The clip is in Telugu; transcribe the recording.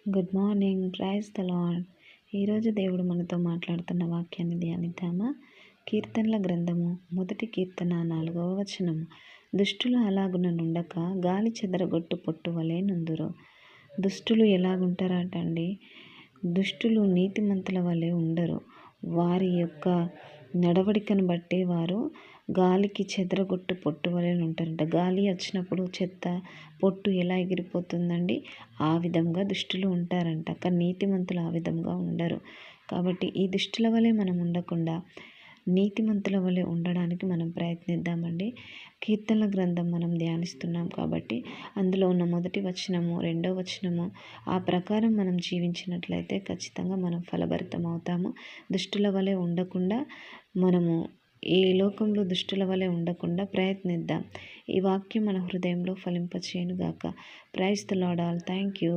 Good morning. Praise the lord. ఈరోజు దేవుడు మనతో మాట్లాడుతున్న వాక్యాన్ని ధ్యానిద్దామా? కీర్తనల గ్రంథము 1 కీర్తన 4వ వచనము. దుష్టులు అలాగున నుండక గాలి చెదరగొట్టు పొట్టు వలె నుందురు. దుష్టులు ఎలాగుంటారటండి? దుష్టులు నీతిమంతుల వలె ఉండరు. వారి యొక్క నడవడికను బట్టి వారు గాలికి చెదరగొట్టు పొట్టు వలె ఉంటారంట. గాలి వచ్చినప్పుడు చెత్త పొట్టు ఎలా ఎగిరిపోతుందండి? ఆ విధంగా దుష్టులు ఉంటారంట. కానీ నీతిమంతులు ఆ విధంగా ఉండరు. కాబట్టి ఈ దుష్టుల వలె మనం ఉండకుండా నీతిమంతుల వలె ఉండడానికి మనం ప్రయత్నిద్దామండి. కీర్తనల గ్రంథం మనం ధ్యానిస్తున్నాం కాబట్టి అందులో ఉన్న 1వ వచనము 2వ వచనము ఆ ప్రకారం మనం జీవించినట్లయితే ఖచ్చితంగా మనం ఫలభరితం అవుతాము. దుష్టుల వలె ఉండకుండా మనము ఈ లోకంలో దుష్టుల వలె ఉండకుండా ప్రయత్నిద్దాం. ఈ వాక్యం మన హృదయంలో ఫలింపచేయునుగాక. Praise the lord all. Thank you.